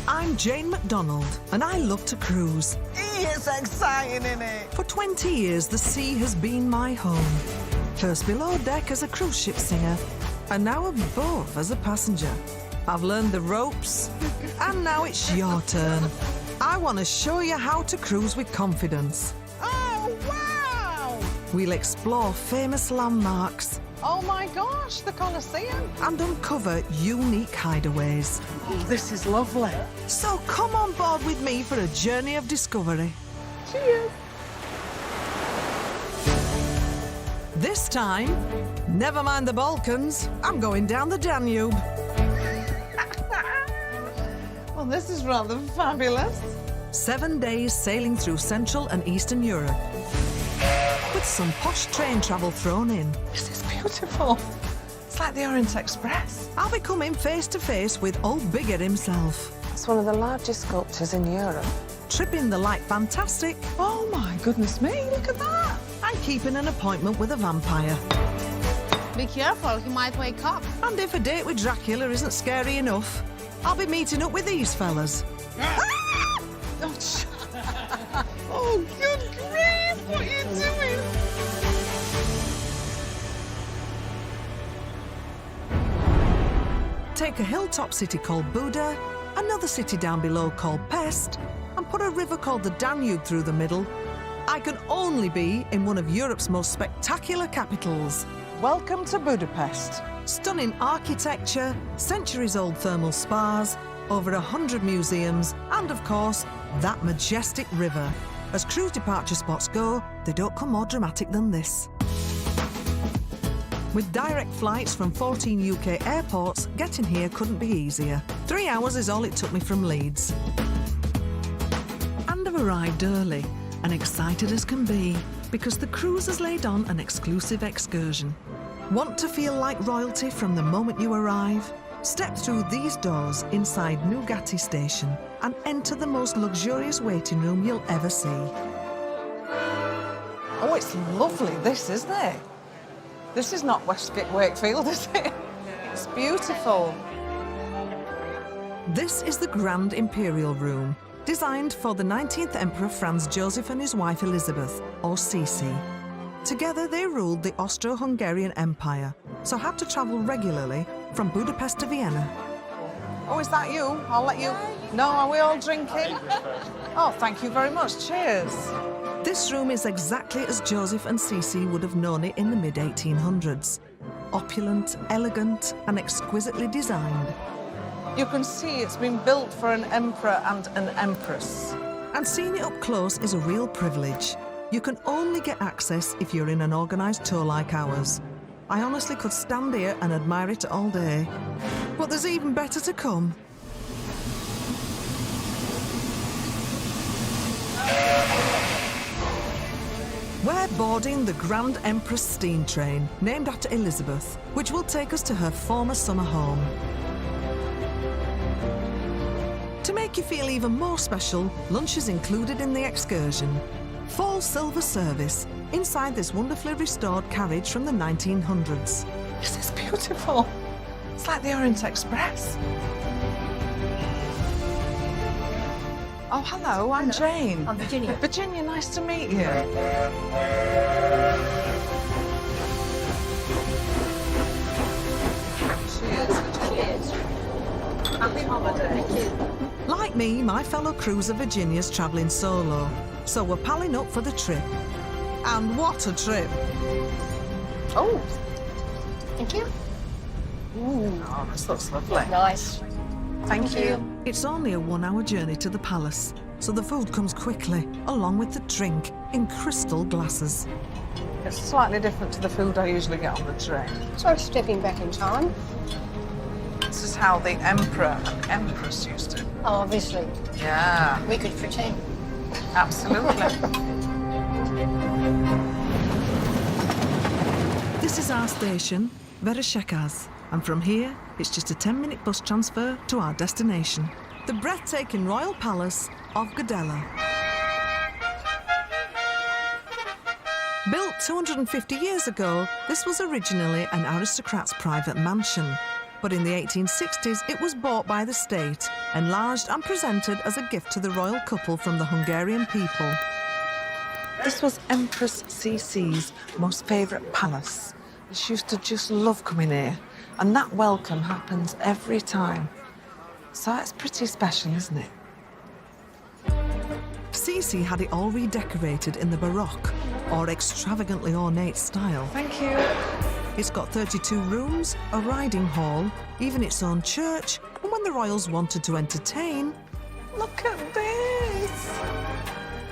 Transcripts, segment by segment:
I'm Jane McDonald, and I love to cruise. It's exciting, isn't it? For 20 years, the sea has been my home. First below deck as a cruise ship singer, and now above as a passenger. I've learned the ropes, and now it's your turn. I want to show you how to cruise with confidence. Oh, wow! We'll explore famous landmarks Oh my gosh, the Colosseum. and uncover unique hideaways. Oh, this is lovely. So come on board with me for a journey of discovery. Cheers. This time, never mind the Balkans, I'm going down the Danube. Well, this is rather fabulous. 7 days sailing through Central and Eastern Europe, with some posh train travel thrown in. This is beautiful. It's like the Orient Express. I'll be coming face to face with old Bigger himself, It's one of the largest sculptures in Europe. tripping the light fantastic Oh my goodness me, look at that. and keeping an appointment with a vampire. Be careful, he might wake up. And if a date with Dracula isn't scary enough, I'll be meeting up with these fellas. Oh, oh, good grief, what are you doing? Take a hilltop city called Buda, another city down below called Pest, and put a river called the Danube through the middle. I can only be in one of Europe's most spectacular capitals. Welcome to Budapest. Stunning architecture, centuries-old thermal spas, over 100 museums, and of course, that majestic river. As cruise departure spots go, they don't come more dramatic than this. With direct flights from 14 UK airports, getting here couldn't be easier. 3 hours is all it took me from Leeds. And I've arrived early, and excited as can be, because the cruise has laid on an exclusive excursion. Want to feel like royalty from the moment you arrive? Step through these doors inside Newgate Station and enter the most luxurious waiting room you'll ever see. Oh, it's lovely, this, isn't it? This is not Westgate Wakefield, is it? It's beautiful. This is the Grand Imperial Room, designed for the 19th Emperor Franz Joseph and his wife Elizabeth, or Sisi. Together they ruled the Austro-Hungarian Empire, so had to travel regularly from Budapest to Vienna. Oh, is that you? I'll let you... No, are we all drinking? Oh, thank you very much. Cheers. This room is exactly as Joseph and Sisi would have known it in the mid-1800s. Opulent, elegant, and exquisitely designed. You can see it's been built for an emperor and an empress. And seeing it up close is a real privilege. You can only get access if you're in an organised tour like ours. I honestly could stand here and admire it all day. But there's even better to come. We're boarding the Grand Empress steam train, named after Elizabeth, which will take us to her former summer home. To make you feel even more special, lunch is included in the excursion. Full silver service inside this wonderfully restored carriage from the 1900s. This is beautiful. It's like the Orient Express. Oh, hello, I'm Jane. I'm Virginia. Virginia, nice to meet you. Cheers. Cheers. Happy holiday. Like me, my fellow cruiser Virginia's travelling solo, so we're palling up for the trip. And what a trip! Oh, Thank you. oh, this looks lovely. Nice. Thank you. It's only a 1-hour journey to the palace, so the food comes quickly, along with the drink, in crystal glasses. It's slightly different to the food I usually get on the train. So stepping back in time. This is how the emperor and empress used to. Oh, obviously. Yeah, We could pretend. absolutely. This is our station, Vereshchekaz, and from here, it's just a 10-minute bus transfer to our destination, the breathtaking royal palace of Gudela. Built 250 years ago, this was originally an aristocrat's private mansion. But in the 1860s, it was bought by the state, enlarged and presented as a gift to the royal couple from the Hungarian people. This was Empress Cece's most favourite palace. She used to just love coming here, and that welcome happens every time. So it's pretty special, isn't it? Cece had it all redecorated in the Baroque, or extravagantly ornate style. Thank you. It's got 32 rooms, a riding hall, even its own church, and when the royals wanted to entertain... Look at this.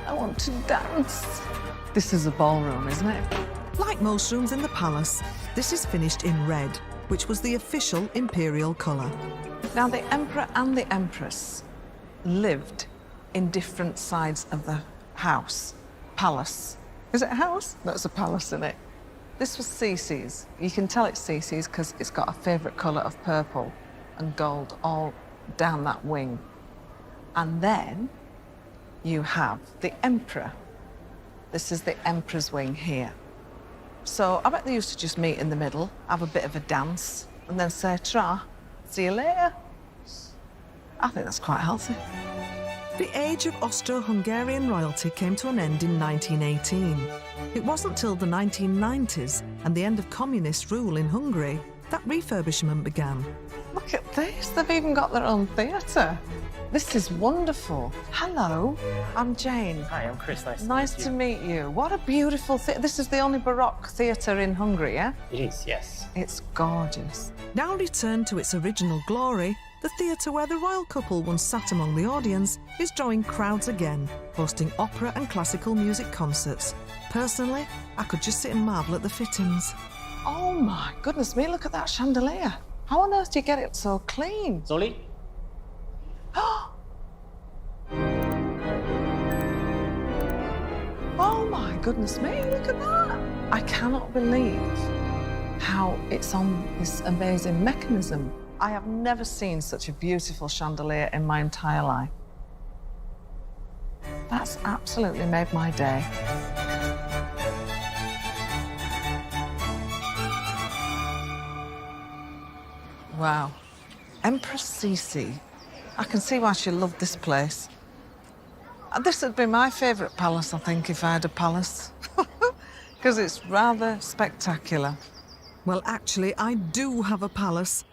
I want to dance. This is a ballroom, isn't it? Like most rooms in the palace, this is finished in red, which was the official imperial colour. Now, the Emperor and the Empress lived in different sides of the house. Palace. Is it a house? That's a palace, isn't it? This was Cece's. You can tell it's Cece's because it's got a favourite colour of purple and gold all down that wing. And then you have the Emperor. This is the Emperor's wing here. So I bet they used to just meet in the middle, have a bit of a dance, and then say, "Tra, see you later." I think that's quite healthy. The age of Austro-Hungarian royalty came to an end in 1918. It wasn't till the 1990s and the end of communist rule in Hungary that refurbishment began. Look at this. They've even got their own theatre. This is wonderful. Hello, I'm Jane. Hi, I'm Chris. Nice to meet you. What a beautiful theatre. This is the only Baroque theatre in Hungary, yeah? It is, yes. It's gorgeous. Now returned to its original glory, the theatre where the royal couple once sat among the audience is drawing crowds again, hosting opera and classical music concerts. Personally, I could just sit and marvel at the fittings. Oh my goodness me, look at that chandelier. How on earth do you get it so clean? Zoli? Oh my goodness me, look at that. I cannot believe how it's on this amazing mechanism. I have never seen such a beautiful chandelier in my entire life. That's absolutely made my day. Wow. Empress Cece. I can see why she loved this place. This would be my favourite palace, I think, if I had a palace. Because it's rather spectacular. Well, actually, I do have a palace.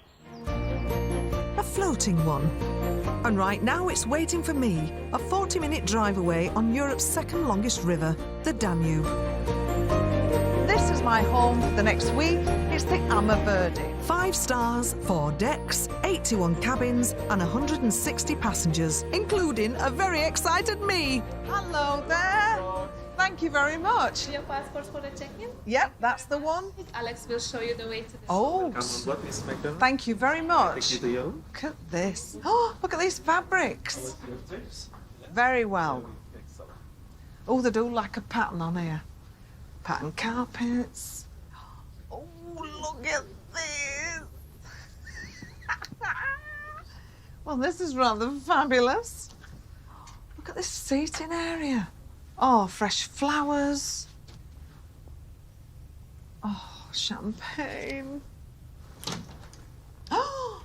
A floating one. And right now it's waiting for me, a 40-minute drive away on Europe's second longest river, the Danube. This is my home for the next week. It's the Amma Verde. 5 stars, 4 decks, 81 cabins and 160 passengers, including a very excited me. Hello there. Thank you very much. Your passport for the check-in? Yep, that's the one. Alex will show you the way to the Oh, Come on board, Miss McDonald. thank you very much. Thank you to you. Look at this. Oh, look at these fabrics. Very well. Oh, they do like a pattern on here. Pattern carpets. Oh, look at this. Well, this is rather fabulous. Look at this seating area. Oh, fresh flowers. Oh, champagne. Oh,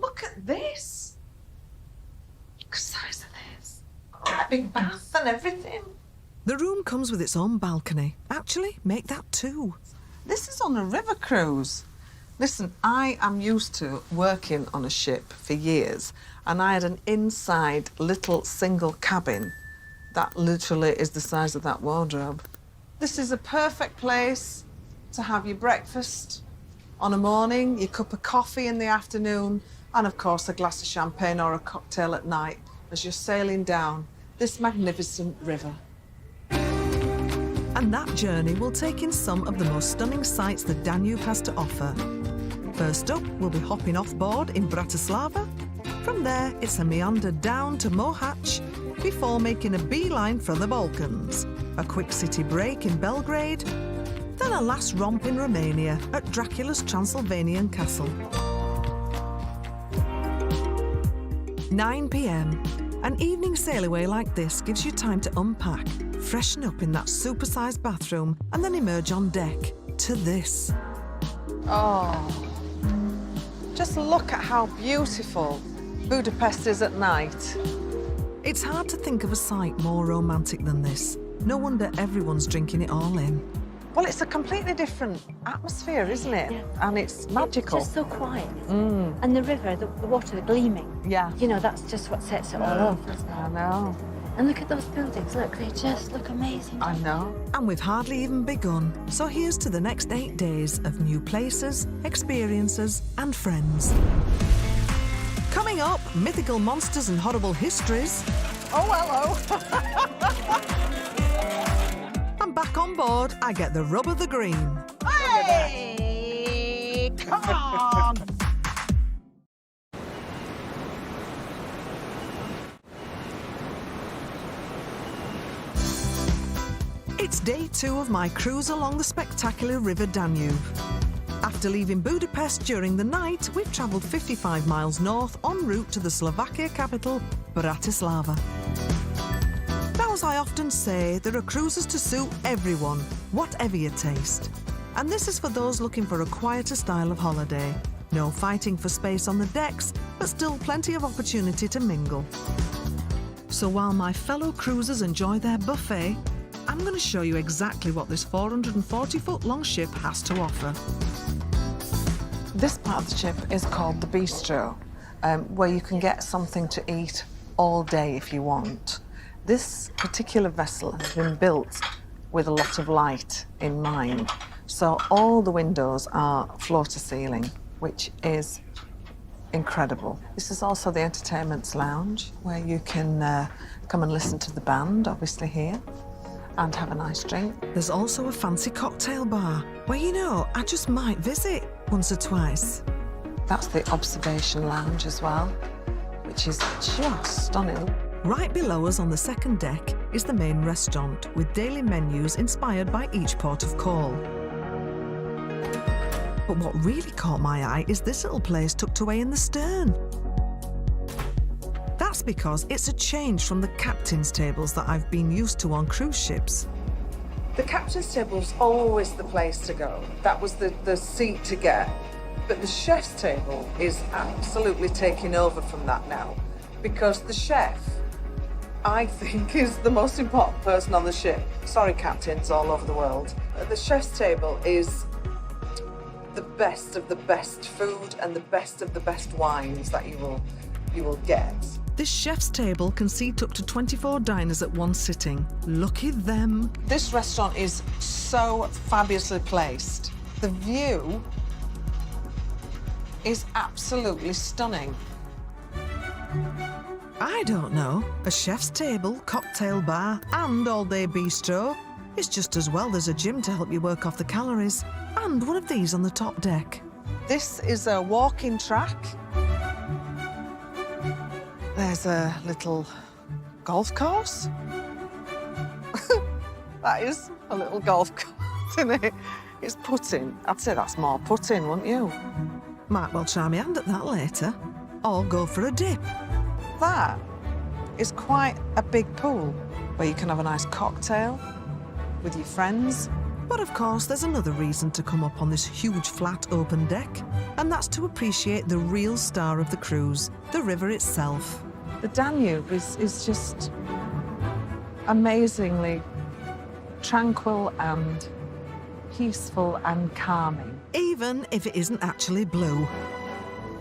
look at this. Look at the size of this. Oh, a big bath and everything. The room comes with its own balcony. Actually, make that 2. This is on a river cruise. Listen, I am used to working on a ship for years, and I had an inside little single cabin that literally is the size of that wardrobe. This is a perfect place to have your breakfast on a morning, your cup of coffee in the afternoon, and of course a glass of champagne or a cocktail at night as you're sailing down this magnificent river. And that journey will take in some of the most stunning sights the Danube has to offer. First up, we'll be hopping off board in Bratislava. From there, it's a meander down to Mohac before making a beeline for the Balkans. A quick city break in Belgrade, then a last romp in Romania at Dracula's Transylvanian castle. 9 p.m. An evening sail away like this gives you time to unpack, freshen up in that super-sized bathroom, and then emerge on deck to this. Oh, Just look at how beautiful Budapest is at night. It's hard to think of a sight more romantic than this. No wonder everyone's drinking it all in. Well, it's a completely different atmosphere, isn't it? Yeah. And it's magical. It's just so quiet. And the river, the water gleaming. Yeah. You know, that's just what sets it all off, isn't I it? know. And look at those buildings. Look, they just look amazing. I know. And we've hardly even begun. So here's to the next 8 days of new places, experiences, and friends. Coming up, mythical monsters and horrible histories. Oh, hello. And back on board, I get the rub of the green. Hey! Come on! It's day 2 of my cruise along the spectacular River Danube. After leaving Budapest during the night, we've travelled 55 miles north en route to the Slovakia capital, Bratislava. Now, as I often say, there are cruises to suit everyone, whatever your taste. And this is for those looking for a quieter style of holiday. No fighting for space on the decks, but still plenty of opportunity to mingle. So while my fellow cruisers enjoy their buffet, I'm going to show you exactly what this 440-foot-long ship has to offer. This part of the ship is called the bistro, where you can get something to eat all day if you want. This particular vessel has been built with a lot of light in mind. So all the windows are floor to ceiling, which is incredible. This is also the entertainment's lounge, where you can come and listen to the band, obviously here, and have a nice drink. There's also a fancy cocktail bar, where, you know, I just might visit once or twice. That's the observation lounge as well, which is just stunning. Right below us on the second deck is the main restaurant, with daily menus inspired by each port of call. But what really caught my eye is this little place tucked away in the stern. That's because it's a change from the captain's tables that I've been used to on cruise ships. The captain's table was always the place to go. That was the seat to get. But the chef's table is absolutely taking over from that now, because the chef, I think, is the most important person on the ship. Sorry, captains all over the world. The chef's table is the best of the best food and the best of the best wines that you will get. This chef's table can seat up to 24 diners at one sitting. Lucky them. This restaurant is so fabulously placed. The view is absolutely stunning. I don't know. A chef's table, cocktail bar, and all-day bistro is just as well. There's a gym to help you work off the calories, and one of these on the top deck. This is a walking track. There's a little golf course. That is a little golf course, isn't it? It's putting. I'd say that's more putting, wouldn't you? Might well try my hand at that later. Or go for a dip. That is quite a big pool where you can have a nice cocktail with your friends. But of course, there's another reason to come up on this huge flat open deck, and that's to appreciate the real star of the cruise, the river itself. The Danube is just amazingly tranquil and peaceful and calming. Even if it isn't actually blue.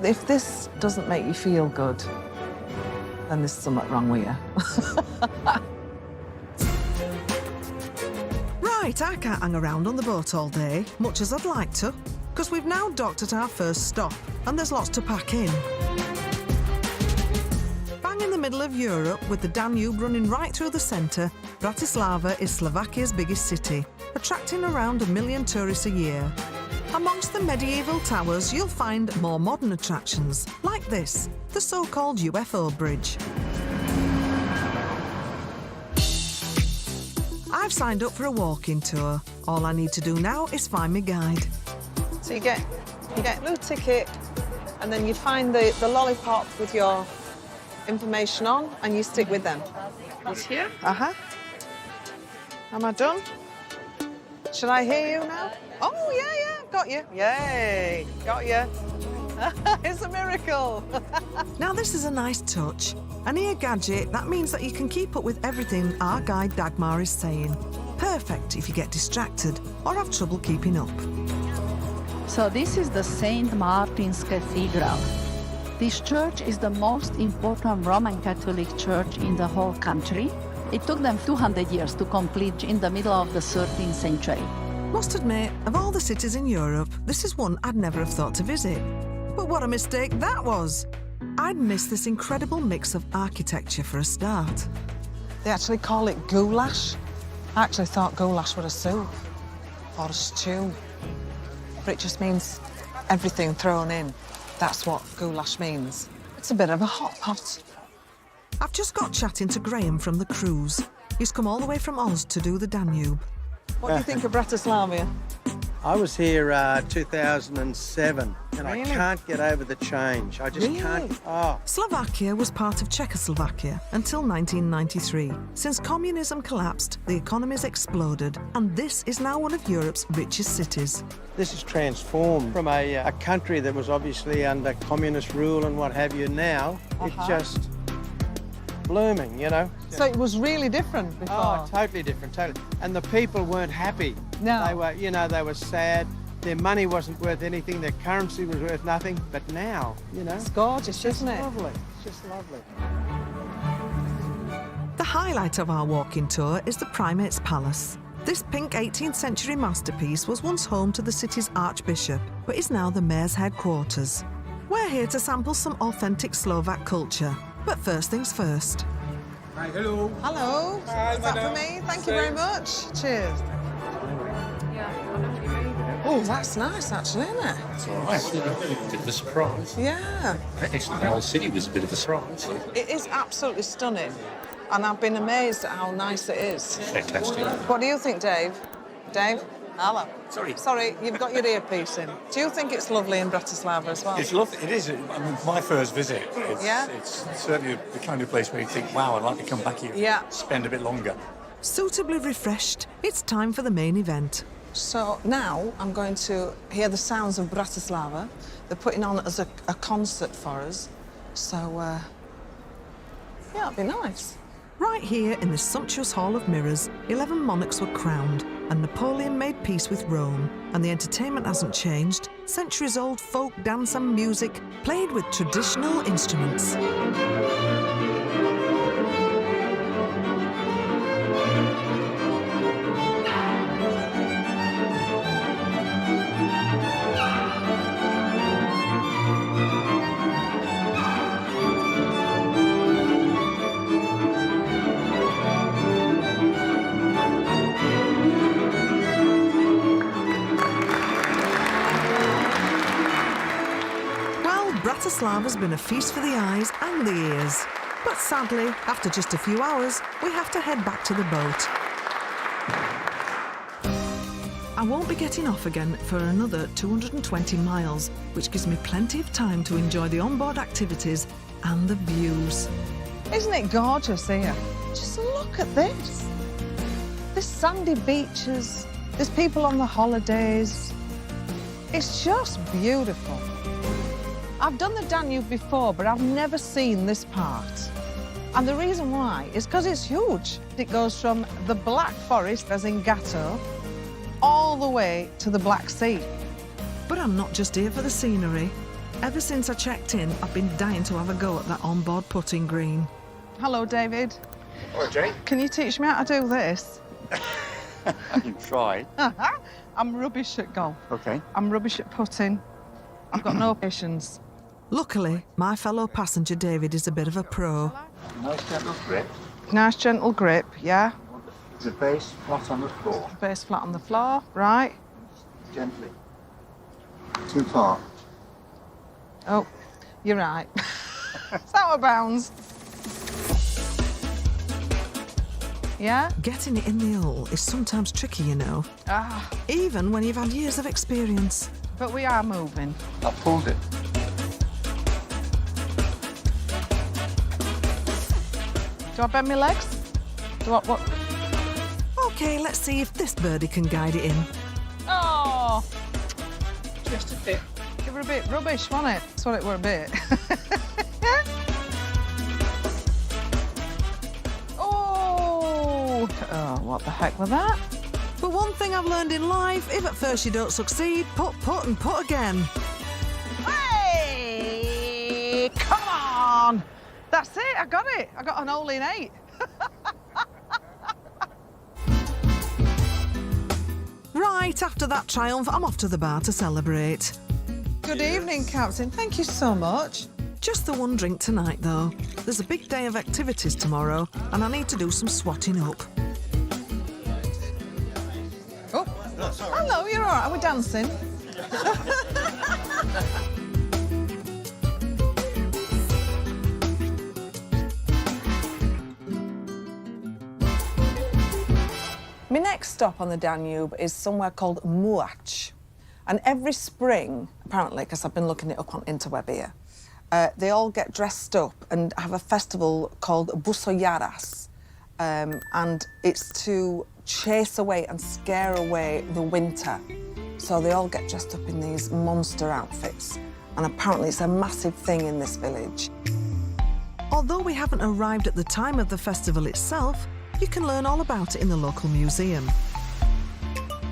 If this doesn't make you feel good, then there's something wrong with you. Right, I can't hang around on the boat all day, much as I'd like to, because we've now docked at our first stop, and there's lots to pack in. Bang in the middle of Europe, with the Danube running right through the centre, Bratislava is Slovakia's biggest city, attracting around 1 million tourists a year. Amongst the medieval towers, you'll find more modern attractions, like this, the so-called UFO bridge. I've signed up for a walking tour. All I need to do now is find my guide. So you get a blue ticket, and then you find the lollipop with your information on, and you stick with them. It's here. Uh-huh. Am I done? Should I hear you now? Oh, yeah, got you. Yay, got you. It's a miracle. Now this is a nice touch. An ear gadget, that means that you can keep up with everything our guide Dagmar is saying. Perfect if you get distracted or have trouble keeping up. So this is the St. Martin's Cathedral. This church is the most important Roman Catholic church in the whole country. It took them 200 years to complete in the middle of the 13th century. Must admit, of all the cities in Europe, this is one I'd never have thought to visit. But what a mistake that was! I'd missed this incredible mix of architecture for a start. They actually call it goulash. I actually thought goulash was a soup or a stew. But it just means everything thrown in. That's what goulash means. It's a bit of a hot pot. I've just got chatting to Graham from the cruise. He's come all the way from Oz to do the Danube. What do you think of Bratislava? I was here 2007 and Really? I can't get over the change. I just Really? can't. Oh. Slovakia was part of Czechoslovakia until 1993. Since communism collapsed, the economies exploded, and this is now one of Europe's richest cities. This is transformed from a country that was obviously under communist rule and what have you. Now it's just blooming, you know. So it was really different before. Oh, totally different, totally. And the people weren't happy. No. They were, you know, they were sad. Their money wasn't worth anything. Their currency was worth nothing. But now, you know, It's gorgeous, it's isn't it? lovely. It's just lovely. The highlight of our walking tour is the Primate's Palace. This pink 18th century masterpiece was once home to the city's archbishop, but is now the mayor's headquarters. We're here to sample some authentic Slovak culture. But first things first. Hi, hello. Hello. Hi, Is that for madam. me? Thank you very much. Cheers. Oh, that's nice, actually, isn't it? It's all right. Bit of a surprise. Yeah. Actually, the whole city was a bit of a surprise. It is absolutely stunning. And I've been amazed at how nice it is. Fantastic. What do you think, Dave? Dave? Hello. Sorry. Sorry, you've got your earpiece in. Do you think it's lovely in Bratislava as well? It's lovely. It is. I mean, my first visit. Yeah? It's certainly the kind of place where you think, wow, I'd like to come back here. Yeah. Spend a bit longer. Suitably refreshed, it's time for the main event. So now I'm going to hear the sounds of Bratislava. They're putting on as a concert for us. So, yeah, it'd be nice. Right here in this sumptuous Hall of Mirrors, 11 monarchs were crowned, and Napoleon made peace with Rome. And the entertainment hasn't changed. Centuries-old folk dance and music, played with traditional instruments. Bratislava's been a feast for the eyes and the ears. But sadly, after just a few hours, we have to head back to the boat. I won't be getting off again for another 220 miles, which gives me plenty of time to enjoy the onboard activities and the views. Isn't it gorgeous here? Just look at this. There's sandy beaches, there's people on the holidays. It's just beautiful. I've done the Danube before, but I've never seen this part. And the reason why is because it's huge. It goes from the Black Forest, as in Gatto, all the way to the Black Sea. But I'm not just here for the scenery. Ever since I checked in, I've been dying to have a go at that onboard putting green. Hello, David. Hello, Jane. Can you teach me how to do this? I can try. I'm rubbish at golf. Okay. I'm rubbish at putting. I've got no patience. Luckily, my fellow passenger David is a bit of a pro. Nice gentle grip. Nice gentle grip, yeah? The base flat on the floor. Base flat on the floor, right? Gently. Too far. Oh, you're right. It's out of bounds. Yeah? Getting it in the hole is sometimes tricky, you know. Ah, Even when you've had years of experience. but we are moving. I pulled it. Do I bend my legs? Do I, what? OK, let's see if this birdie can guide it in. Oh! Just a bit. It were a bit rubbish, wasn't it? That's what it were a bit. Oh, what the heck was that? But one thing I've learned in life, if at first you don't succeed, put and put again. Hey, come on! That's it, I got it. I got an hole in 8. Right, after that triumph, I'm off to the bar to celebrate. Good evening, Captain. Thank you so much. Just the one drink tonight, though. There's a big day of activities tomorrow, and I need to do some swatting up. Oh, hello, you're all right. Are we dancing? My next stop on the Danube is somewhere called Muac. And every spring, apparently, because I've been looking it up on interweb here, they all get dressed up and have a festival called Busoyaras. And it's to chase away and scare away the winter. So they all get dressed up in these monster outfits. And apparently it's a massive thing in this village. Although we haven't arrived at the time of the festival itself, you can learn all about it in the local museum.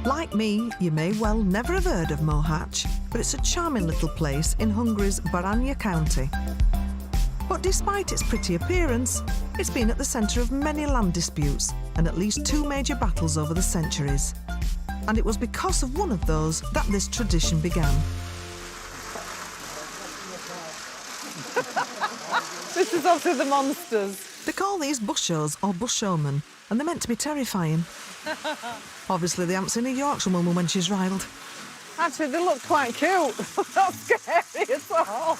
Like me, you may well never have heard of Mohacs, but it's a charming little place in Hungary's Baranya county. But despite its pretty appearance, it's been at the centre of many land disputes and at least 2 major battles over the centuries. And it was because of one of those that this tradition began. This is obviously the monsters. They call these bushos or bushwomen, and they're meant to be terrifying. Obviously, they haven't seen a Yorkshire woman when she's riled. Actually, they look quite cute. Not scary at all.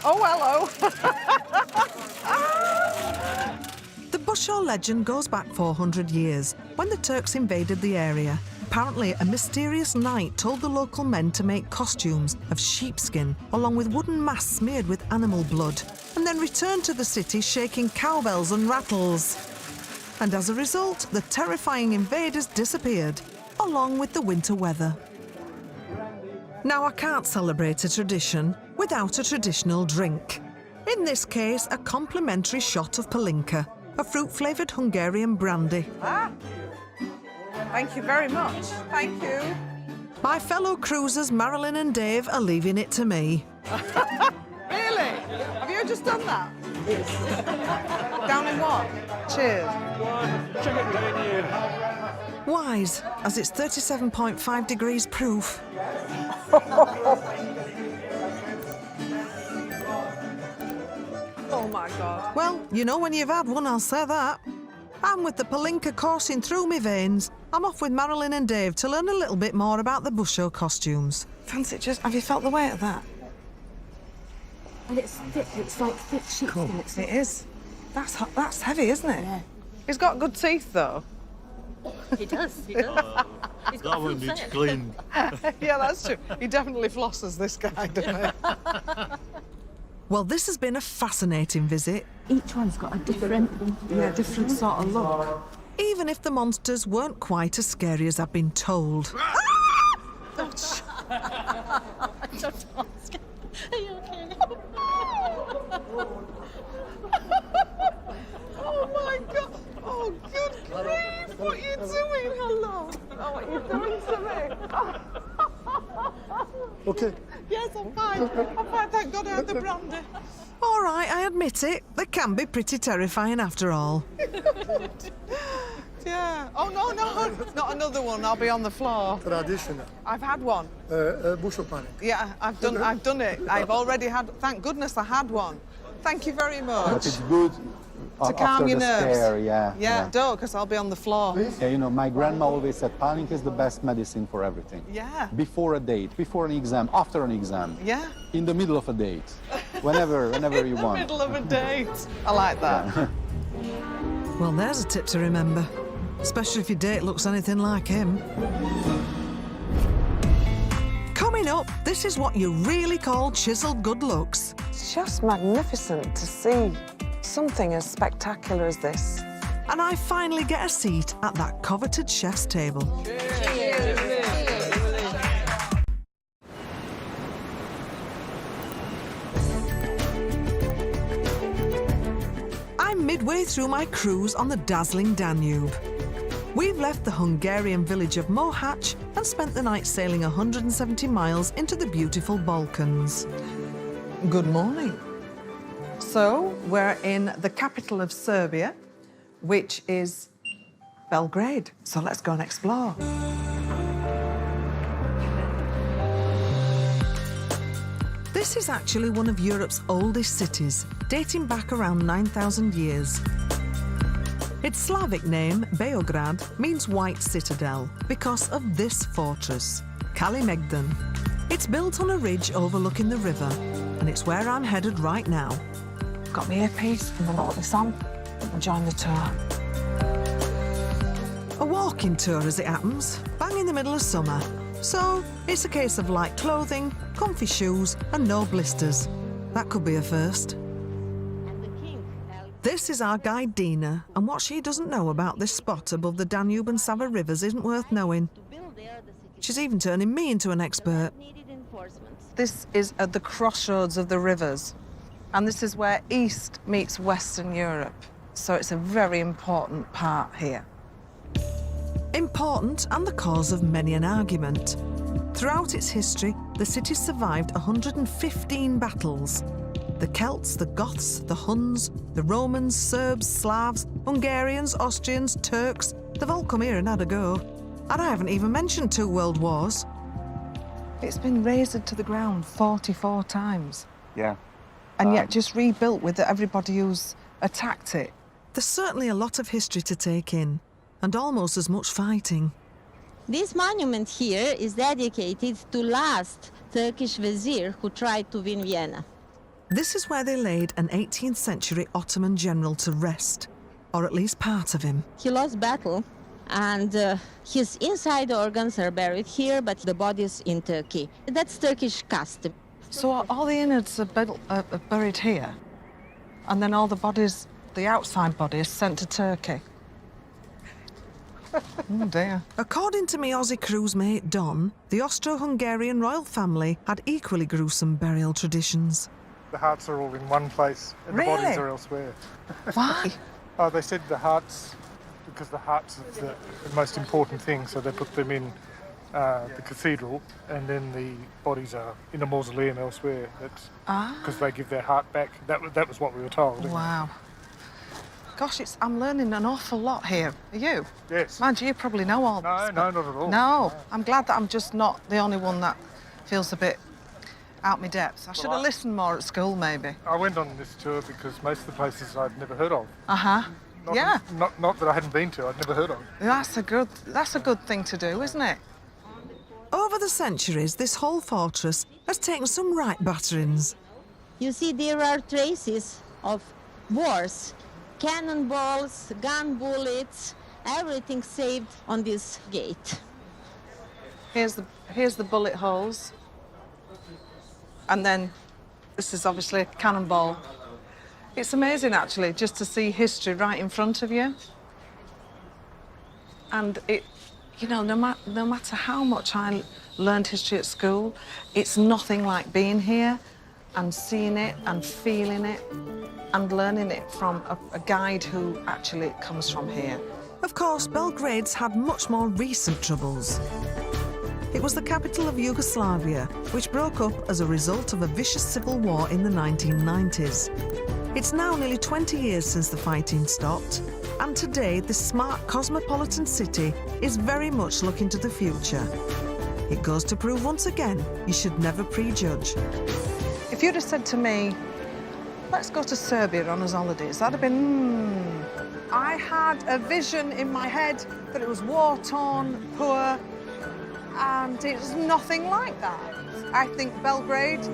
Oh, hello. The Busho legend goes back 400 years, when the Turks invaded the area. Apparently, a mysterious knight told the local men to make costumes of sheepskin, along with wooden masks smeared with animal blood, and then returned to the city shaking cowbells and rattles. And as a result, the terrifying invaders disappeared, along with the winter weather. Now, I can't celebrate a tradition without a traditional drink. In this case, a complimentary shot of palinka, a fruit-flavoured Hungarian brandy. Thank you very much. Thank you. My fellow cruisers Marilyn and Dave are leaving it to me. Really? Have you just done that? Yes. Down in what? Cheers. Wise, as it's 37.5 degrees proof. Oh, my God. Well, you know when you've had one, I'll say that. And with the palinka coursing through my veins, I'm off with Marilyn and Dave to learn a little bit more about the Busho costumes. Fancy just... Have you felt the weight of that? And it's thick, it's like thick sheepskin. It is. That's heavy, isn't it? Yeah. He's got good teeth, though. He does, he does. He's got That one needs clean. Yeah, that's true. He definitely flosses, this guy, doesn't he? Well, this has been a fascinating visit, Each one's got a different sort of look. even if the monsters weren't quite as scary as I've been told. Are you okay? Oh, my God. Oh, good grief. What are you doing? Hello. Oh, what are you doing to me? Okay. Yes, I'm fine. I'm fine. Thank God I had the brandy. All right, I admit it, they can be pretty terrifying after all. Yeah. Oh, no, not another one. I'll be on the floor. Traditional. I've had one. Busho panic. Yeah, I've done it. I've already had... Thank goodness I had one. Thank you very much. But it's good To calm your nerves. Scare, yeah. Yeah, don't, because I'll be on the floor. Yeah, you know, my grandma always said palinka is the best medicine for everything. Yeah. Before a date, before an exam, after an exam. Yeah. In the middle of a date. Whenever you want. Middle of a date. I like that. Well, there's a tip to remember, especially if your date looks anything like him. Coming up, this is what you really call chiselled good looks. It's just magnificent to see something as spectacular as this. and I finally get a seat at that coveted chef's table. I'm midway through my cruise on the dazzling Danube. We've left the Hungarian village of Mohacs and spent the night sailing 170 miles into the beautiful Balkans. Good morning. So, we're in the capital of Serbia, which is Belgrade. So let's go and explore. This is actually one of Europe's oldest cities, dating back around 9,000 years. Its Slavic name, Beograd, means White Citadel because of this fortress, Kalimegdan. It's built on a ridge overlooking the river, and it's where I'm headed right now. Got my earpiece, I'm gonna put this on and join the tour. A walking tour as it happens, bang in the middle of summer. So it's a case of light clothing, comfy shoes and no blisters. That could be a first. This is our guide Dina, and what she doesn't know about this spot above the Danube and Sava rivers isn't worth knowing. She's even turning me into an expert. This is at the crossroads of the rivers, and this is where East meets Western Europe. So it's a very important part here. Important and the cause of many an argument. Throughout its history, the city survived 115 battles. The Celts, the Goths, the Huns, the Romans, Serbs, Slavs, Hungarians, Austrians, Turks, they've all come here and had a go. And I haven't even mentioned 2 world wars. It's been razed to the ground 44 times. Yeah. And yet just rebuilt with everybody who's attacked it. There's certainly a lot of history to take in, and almost as much fighting. This monument here is dedicated to last Turkish vizier who tried to win Vienna. This is where they laid an 18th century Ottoman general to rest, or at least part of him. He lost battle, and his inside organs are buried here, but the body is in Turkey. That's Turkish custom. So all the innards are buried here, and then all the bodies, the outside bodies, sent to Turkey. Oh dear. According to my Aussie cruise mate Don, the Austro-Hungarian royal family had equally gruesome burial traditions. The hearts are all in one place and the bodies are elsewhere. Why? Oh, they said the hearts, because the hearts is the most important thing, so they put them in the cathedral, and then the bodies are in a mausoleum elsewhere. That's because they give their heart back. That was what we were told. Wow. Gosh, I'm learning an awful lot here. Are you? Yes. Mind you, probably know all this. No, not at all. No, I'm glad that I'm just not the only one that feels a bit out my depth. I should have listened more at school, maybe. I went on this tour because most of the places I'd never heard of. Yeah. Not that I hadn't been to, I'd never heard of. That's a good thing to do, isn't it? Over the centuries, this whole fortress has taken some right batterings. You see, there are traces of wars, cannonballs, gun bullets, everything saved on this gate. Here's the bullet holes. And then this is obviously a cannonball. It's amazing, actually, just to see history right in front of you. And it, you know, no matter how much I learned history at school, it's nothing like being here and seeing it and feeling it and learning it from a guide who actually comes from here. Of course, Belgrade's had much more recent troubles. It was the capital of Yugoslavia, which broke up as a result of a vicious civil war in the 1990s. It's now nearly 20 years since the fighting stopped, and today this smart cosmopolitan city is very much looking to the future. It goes to prove once again, you should never prejudge. If you'd have said to me, let's go to Serbia on his holidays, that'd have been, I had a vision in my head that it was war-torn, poor, and it's nothing like that. I think Belgrade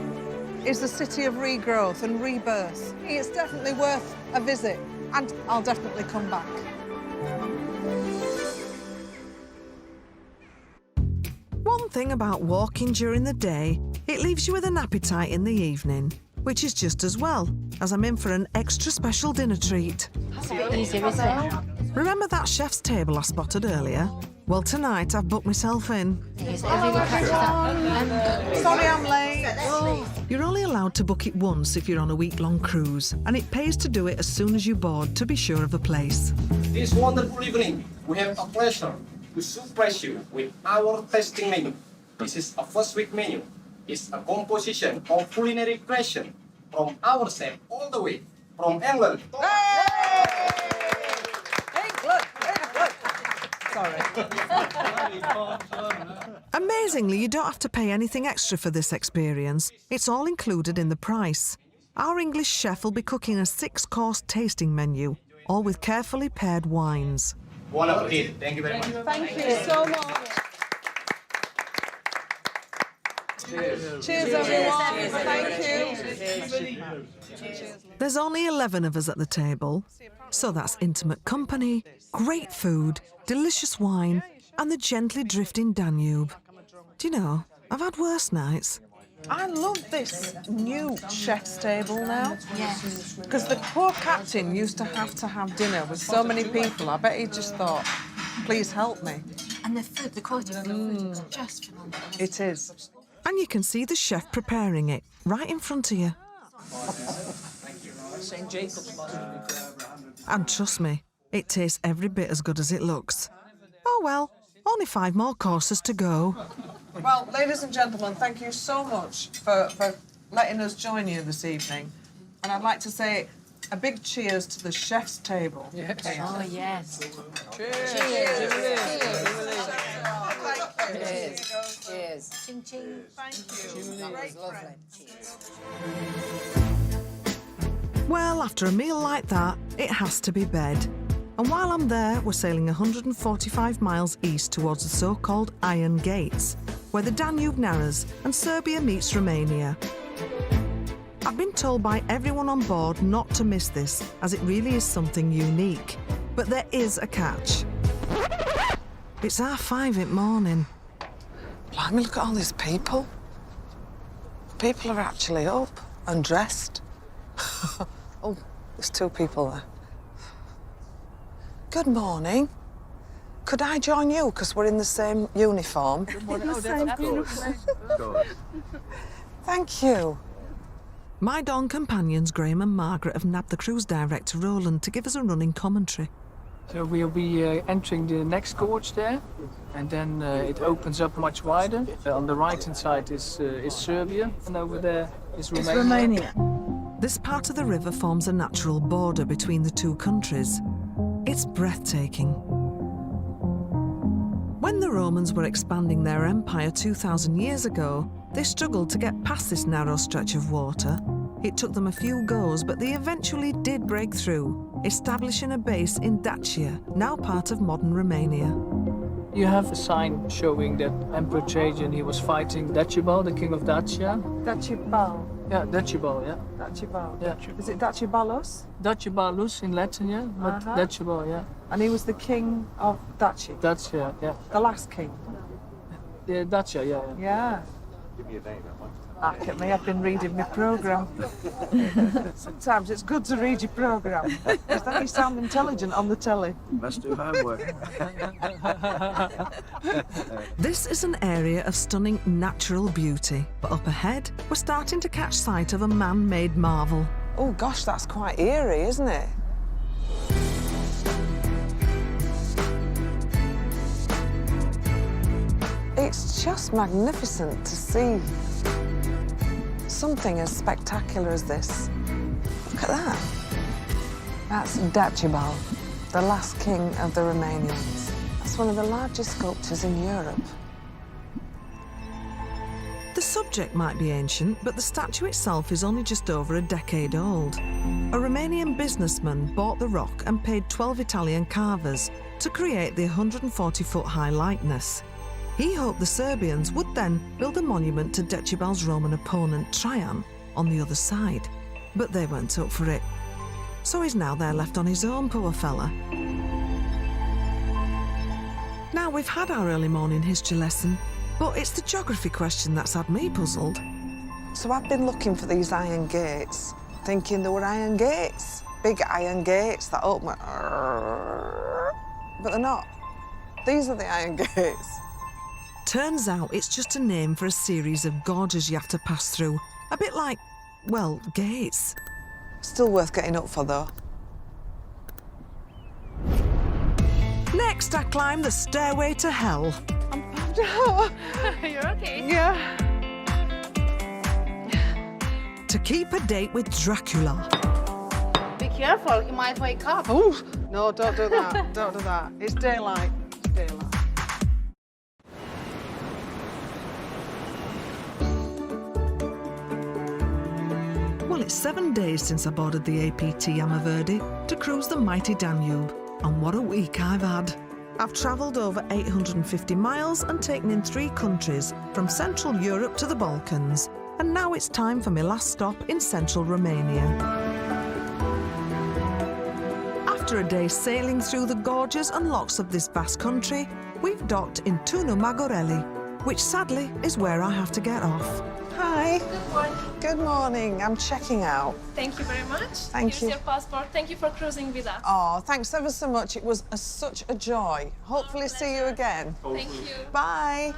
is the city of regrowth and rebirth. It's definitely worth a visit, and I'll definitely come back. One thing about walking during the day, it leaves you with an appetite in the evening, which is just as well, as I'm in for an extra special dinner treat. Easy, isn't it? Remember that chef's table I spotted earlier? Well, tonight I've booked myself in. Sorry I'm late. You're only allowed to book it once if you're on a week-long cruise, and it pays to do it as soon as you board to be sure of a place. This wonderful evening, we have a pleasure to surprise you with our tasting menu. This is a first week menu. It's a composition of culinary creation from our chef all the way from England. Sorry. Amazingly, you don't have to pay anything extra for this experience. It's all included in the price. Our English chef will be cooking a 6-course tasting menu, all with carefully paired wines. Bon appetit. Thank you very much. Thank you so much. Cheers, everyone. Thank you. There's only 11 of us at the table, so that's intimate company, great food, delicious wine, and the gently drifting Danube. Do you know, I've had worse nights. I love this new chef's table now. Yes. Because the poor captain used to have dinner with so many people. I bet he just thought, please help me. And the food, the quality of the food is just phenomenal. It is. And you can see the chef preparing it right in front of you. St. Jacob's. And trust me, it tastes every bit as good as it looks. Oh well, only 5 more courses to go. Well, ladies and gentlemen, thank you so much for letting us join you this evening. And I'd like to say a big cheers to the chef's table. Yes. Oh, yes. Cheers. Cheers. Ching, ching. Thank you. Great friend. Well, after a meal like that, it has to be bed. And while I'm there, we're sailing 145 miles east towards the so-called Iron Gates, where the Danube narrows and Serbia meets Romania. I've been told by everyone on board not to miss this, as it really is something unique. But there is a catch. It's 5:30 in the morning. Blimey, look at all these people. People are actually up and dressed. Oh, there's 2 people there. Good morning. Could I join you? Because we're in the same uniform. Thank you. My Dawn companions, Graham and Margaret, have nabbed the cruise director, Roland, to give us a running commentary. So we'll be entering the next gorge there, and then it opens up much wider. On the right-hand side is Serbia, and over there is Romania. This part of the river forms a natural border between the 2 countries. It's breathtaking. When the Romans were expanding their empire 2,000 years ago, they struggled to get past this narrow stretch of water. It took them a few goes, but they eventually did break through, establishing a base in Dacia, now part of modern Romania. You have a sign showing that Emperor Trajan, he was fighting Decibel, the king of Dacia. Decibel. Yeah, Decibel, yeah. Decibel. Yeah. Is it Dacibalus? Dacibalus in Latin, yeah, but Decibel, yeah. And he was the king of Dacia. Dacia, yeah. The last king. Yeah, Dacia, yeah. Yeah. Give me a name, Look at me, I've been reading my programme. Sometimes it's good to read your programme, because then you sound intelligent on the telly. Must do homework. This is an area of stunning natural beauty, but up ahead, we're starting to catch sight of a man-made marvel. Oh gosh, that's quite eerie, isn't it? It's just magnificent to see something as spectacular as this. Look at that. That's Decibel, the last king of the Romanians. That's one of the largest sculptures in Europe. The subject might be ancient, but the statue itself is only just over a decade old. A Romanian businessman bought the rock and paid 12 Italian carvers to create the 140-foot-high likeness. He hoped the Serbians would then build a monument to Decibel's Roman opponent, Trajan, on the other side. But they weren't up for it. So he's now there left on his own, poor fella. Now, we've had our early morning history lesson, but it's the geography question that's had me puzzled. So I've been looking for these iron gates, thinking there were iron gates, big iron gates that open. but they're not. These are the iron gates. Turns out it's just a name for a series of gorges you have to pass through. A bit like, well, gates. Still worth getting up for, though. Next, I climb the stairway to hell. You're okay. Yeah. To keep a date with Dracula. Be careful, he might wake up. Oh, no, don't do that. Don't do that. It's daylight. It's daylight. Well, it's 7 days since I boarded the APT Amaverde to cruise the mighty Danube. And what a week I've had. I've travelled over 850 miles and taken in 3 countries, from Central Europe to the Balkans. And now it's time for my last stop in central Romania. After a day sailing through the gorges and lochs of this vast country, we've docked in Tunu Magoreli, which sadly is where I have to get off. Hi. Good morning. Good morning. I'm checking out. Thank you very much. Thank Here's you. your passport. Thank you for cruising with us. Oh, thanks ever so much. It was such a joy. Hopefully see you again. Thank you. Bye.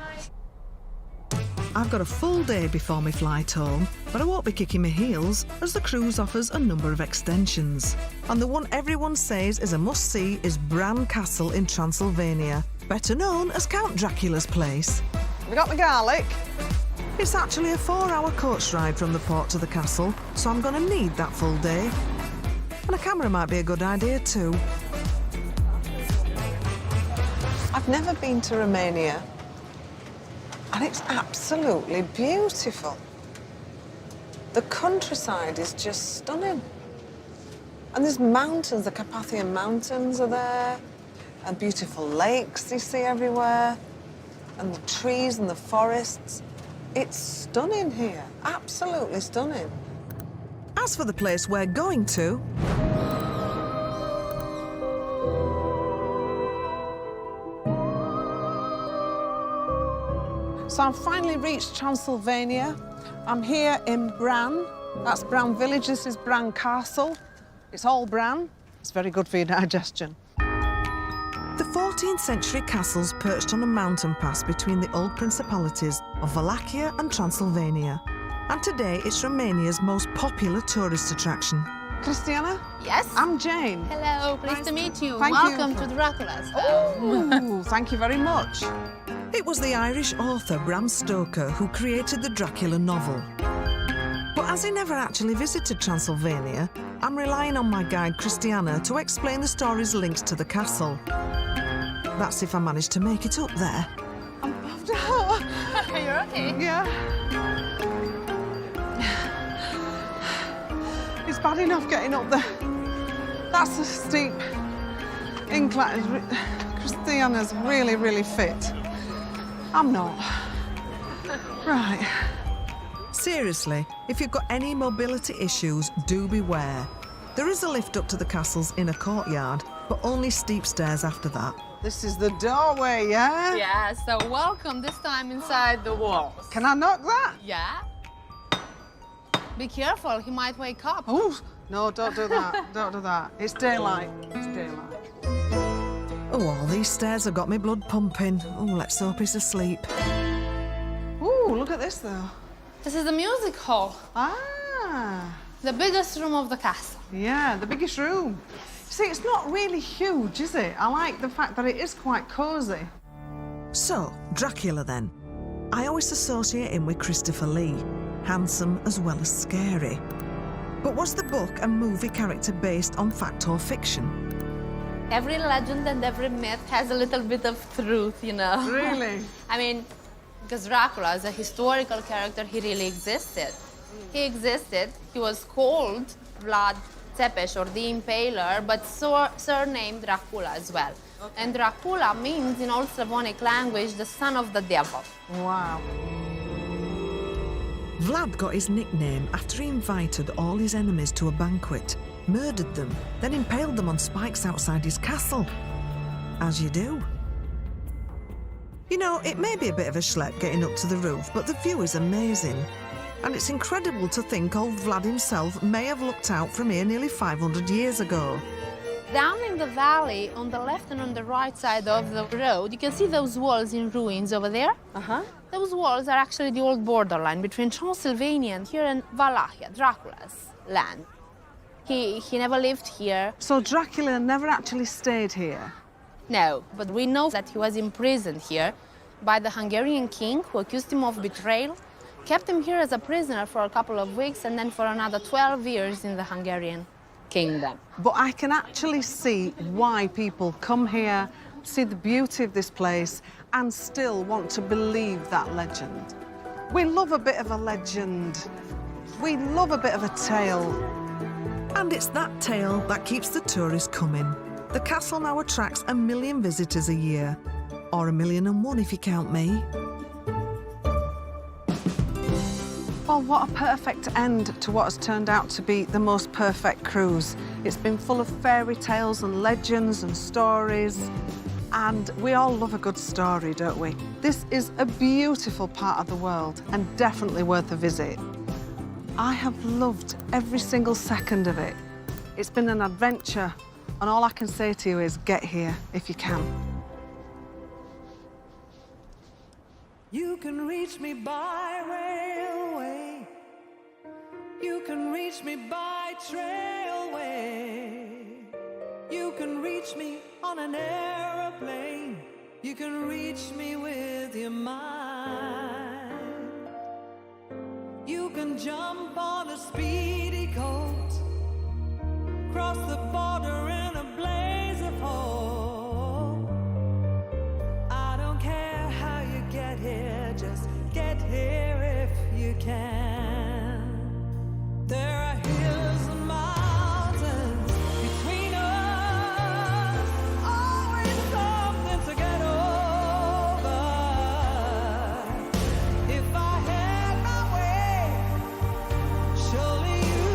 I've got a full day before my flight home, but I won't be kicking my heels as the cruise offers a number of extensions. And the one everyone says is a must-see is Bran Castle in Transylvania, better known as Count Dracula's place. Have you got the garlic? It's actually a 4-hour coach ride from the port to the castle, so I'm going to need that full day. And a camera might be a good idea too. I've never been to Romania, and it's absolutely beautiful. The countryside is just stunning. And there's mountains, the Carpathian Mountains are there, and beautiful lakes you see everywhere, and the trees and the forests. It's stunning here, absolutely stunning. As for the place we're going to, so I've finally reached Transylvania. I'm here in Bran. That's Bran village, this is Bran Castle. It's all Bran. It's very good for your digestion. the 14th century castle's perched on a mountain pass between the old principalities of Wallachia and Transylvania. And today it's Romania's most popular tourist attraction. Christiana? Yes? I'm Jane. Hello, pleased to meet you. Thank Welcome you. to Dracula's. Oh, thank you very much. It was the Irish author Bram Stoker who created the Dracula novel. But as he never actually visited Transylvania, I'm relying on my guide Christiana to explain the story's links to the castle. That's if I manage to make it up there. You're okay? Yeah. It's bad enough getting up there. That's a steep incline. Christiana's really, really fit. I'm not. Right. Seriously, if you've got any mobility issues, do beware. There is a lift up to the castle's inner courtyard, but only steep stairs after that. This is the doorway, yeah? Yeah, so welcome this time inside the walls. Can I knock that? Yeah. Be careful, he might wake up. Oh, no, don't do that. Don't do that. It's daylight. It's daylight. Oh, all these stairs have got me blood pumping. Oh, let's hope he's asleep. Ooh, look at this, though. This is the music hall. Ah. The biggest room of the castle. Yeah, the biggest room. See, it's not really huge, is it? I like the fact that it is quite cosy. So, Dracula then. I always associate him with Christopher Lee, handsome as well as scary. But was the book and movie character based on fact or fiction? Every legend and every myth has a little bit of truth, you know. Really? I mean, because Dracula is a historical character, he really existed. He existed. He was called Vlad Tepes or the Impaler, but surnamed Dracula as well. Okay. And Dracula means in Old Slavonic language the son of the devil. Wow. Vlad got his nickname after he invited all his enemies to a banquet, murdered them, then impaled them on spikes outside his castle. As you do. You know, it may be a bit of a schlep getting up to the roof, but the view is amazing. And it's incredible to think old Vlad himself may have looked out from here nearly 500 years ago. Down in the valley, on the left and on the right side of the road, you can see those walls in ruins over there. Those walls are actually the old borderline between Transylvania and here in Wallachia, Dracula's land. He never lived here. So Dracula never actually stayed here? No, but we know that he was imprisoned here by the Hungarian king who accused him of betrayal, kept him here as a prisoner for a couple of weeks and then for another 12 years in the Hungarian kingdom. But I can actually see why people come here, see the beauty of this place and still want to believe that legend. We love a bit of a legend. We love a bit of a tale. And it's that tale that keeps the tourists coming. The castle now attracts 1 million visitors a year, or 1,000,001 if you count me. Well, what a perfect end to what has turned out to be the most perfect cruise. It's been full of fairy tales and legends and stories, and we all love a good story, don't we? This is a beautiful part of the world and definitely worth a visit. I have loved every single second of it. It's been an adventure, and all I can say to you is get here if you can. You can reach me by railway. You can reach me by trailway. You can reach me on an aeroplane. You can reach me with your mind. You can jump on a speedy coat, cross the border in a blaze of hope. I don't care how you get here, just get here if you can. There are hills and mountains between us, always something to get over. If I had my way, surely you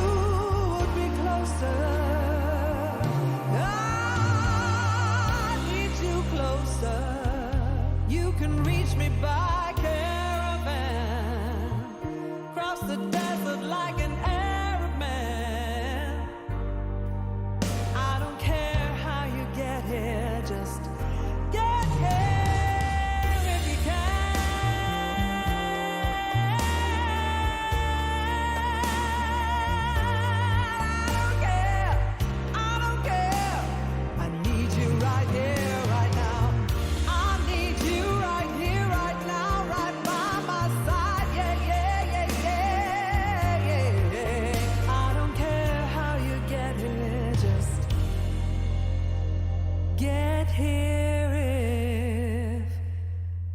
would be closer. I need you closer. You can reach me by caravan, cross the desert like an Arab man. I don't care how you get here, just get here if you can. I don't care, I need you right here, right now. I need you right here, right now, right by my side. Yeah, yeah, yeah, yeah, yeah. I don't care how you get here, just get here if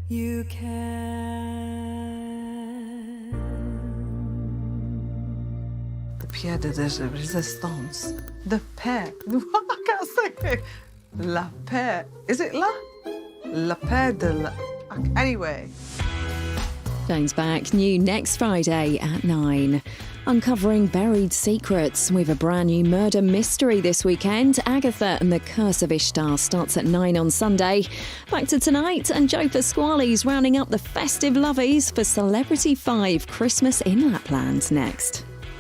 you can. The pied de résistance. The paix. I can't say it. La paix. Is it la? La paix de la... Anyway. Jane's Back, new next Friday at 9. Uncovering buried secrets with a brand new murder mystery this weekend. Agatha and the Curse of Ishtar starts at 9 on Sunday. Back to tonight, and Joe Pasquale's rounding up the festive lovies for Celebrity 5 Christmas in Lapland next.